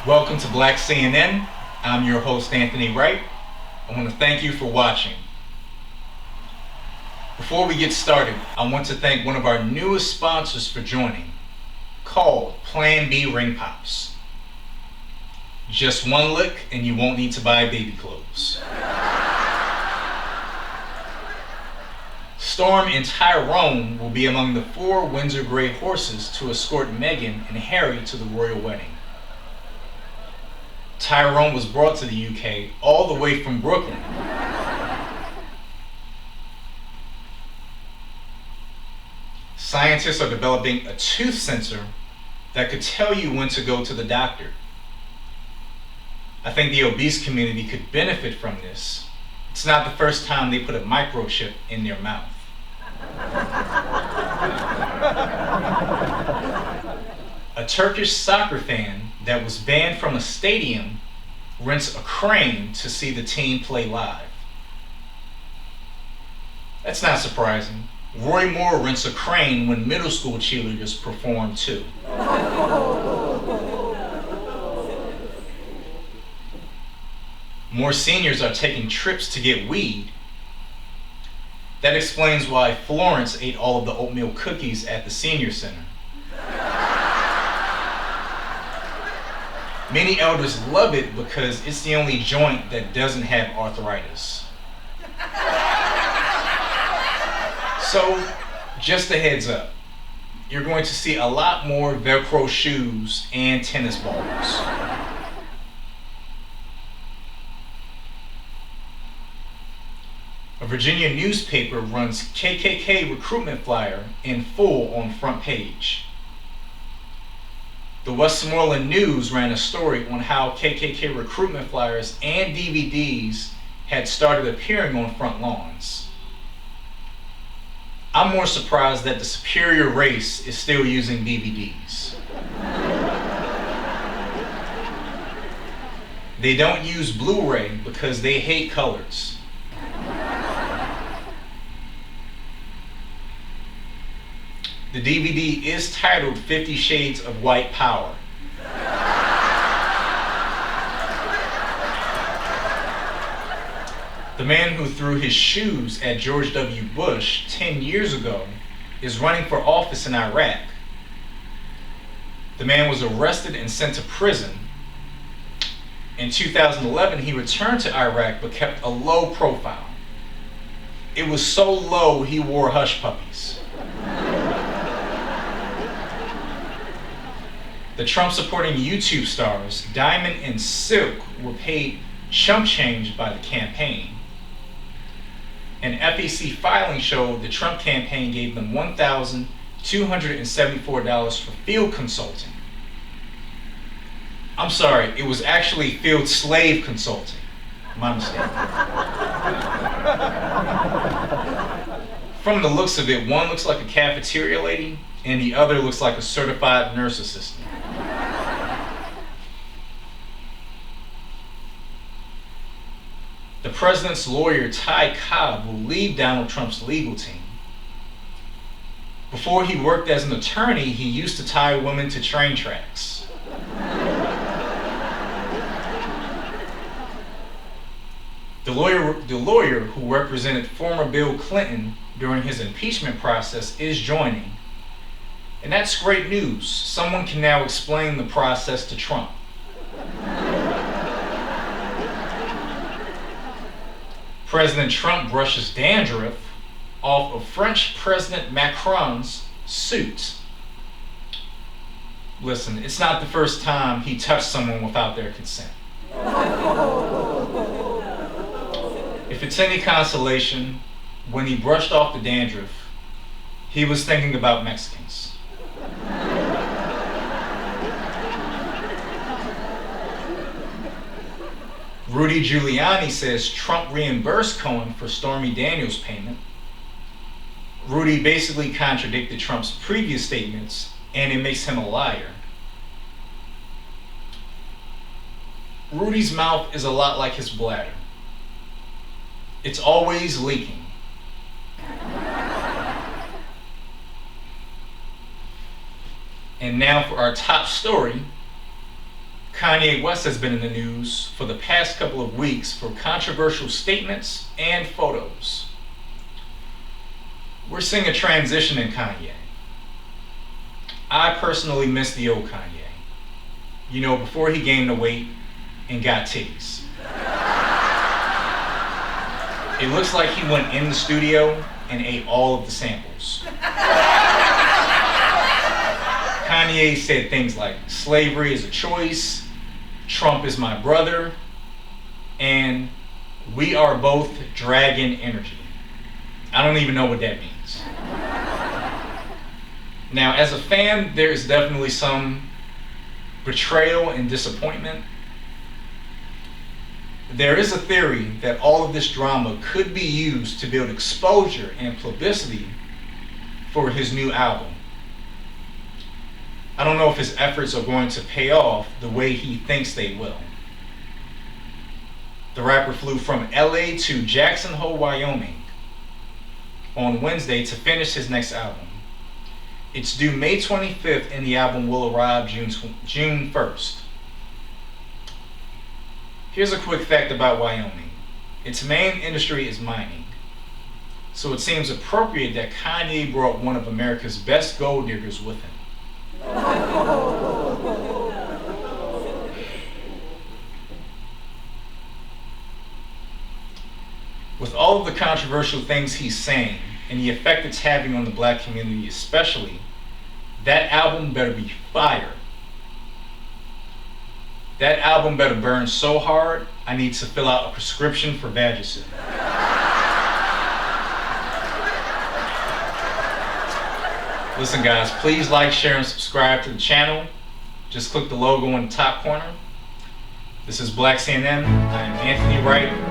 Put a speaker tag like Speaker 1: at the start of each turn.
Speaker 1: Welcome to Black CNN. I'm your host, Anthony Wright. I want to thank you for watching. Before we get started, I want to thank one of our newest sponsors for joining, called Plan B Ring Pops. Just one lick and you won't need to buy baby clothes. Storm and Tyrone will be among the 4 Windsor Grey horses to escort Meghan and Harry to the royal wedding. Tyrone was brought to the UK all the way from Brooklyn. Scientists are developing a tooth sensor that could tell you when to go to the doctor. I think the obese community could benefit from this. It's not the first time they put a microchip in their mouth. A Turkish soccer fan that was banned from a stadium rents a crane to see the team play live. That's not surprising. Roy Moore rents a crane when middle school cheerleaders perform too. More seniors are taking trips to get weed. That explains why Florence ate all of the oatmeal cookies at the senior center. Many elders love it because it's the only joint that doesn't have arthritis. So, just a heads up, you're going to see a lot more Velcro shoes and tennis balls. A Virginia newspaper runs KKK recruitment flyer in full on front page. The Westmoreland News ran a story on how KKK recruitment flyers and DVDs had started appearing on front lawns. I'm more surprised that the superior race is still using DVDs. They don't use Blu-ray because they hate colors. The DVD is titled 50 Shades of White Power. The man who threw his shoes at George W. Bush 10 years ago is running for office in Iraq. The man was arrested and sent to prison. In 2011, he returned to Iraq but kept a low profile. It was so low he wore hush puppies. The Trump-supporting YouTube stars, Diamond and Silk, were paid chump change by the campaign. An FEC filing showed the Trump campaign gave them $1,274 for field consulting. I'm sorry, it was actually field slave consulting. My mistake. From the looks of it, one looks like a cafeteria lady, and the other looks like a certified nurse assistant. The president's lawyer, Ty Cobb, will leave Donald Trump's legal team. Before he worked as an attorney, he used to tie women to train tracks. The lawyer who represented former Bill Clinton during his impeachment process is joining. And that's great news. Someone can now explain the process to Trump. President Trump brushes dandruff off of French President Macron's suit. Listen, it's not the first time he touched someone without their consent. If it's any consolation, when he brushed off the dandruff, he was thinking about Mexicans. Rudy Giuliani says Trump reimbursed Cohen for Stormy Daniels' payment. Rudy basically contradicted Trump's previous statements, and it makes him a liar. Rudy's mouth is a lot like his bladder. It's always leaking. And now for our top story. Kanye West has been in the news for the past couple of weeks for controversial statements and photos. We're seeing a transition in Kanye. I personally miss the old Kanye. You know, before he gained the weight and got titties. It looks like he went in the studio and ate all of the samples. Kanye said things like, slavery is a choice, Trump is my brother, and we are both dragon energy. I don't even know what that means. Now, as a fan, there is definitely some betrayal and disappointment. There is a theory that all of this drama could be used to build exposure and publicity for his new album. I don't know if his efforts are going to pay off the way he thinks they will. The rapper flew from LA to Jackson Hole, Wyoming on Wednesday to finish his next album. It's due May 25th and the album will arrive June 1st. Here's a quick fact about Wyoming. Its main industry is mining. So it seems appropriate that Kanye brought one of America's best gold diggers with him. With all of the controversial things he's saying and the effect it's having on the black community especially, that album better be fire. That album better burn so hard, I need to fill out a prescription for Vagisil. Listen guys, please like, share, and subscribe to the channel. Just click the logo in the top corner. This is Black CNN. I am Anthony Wright.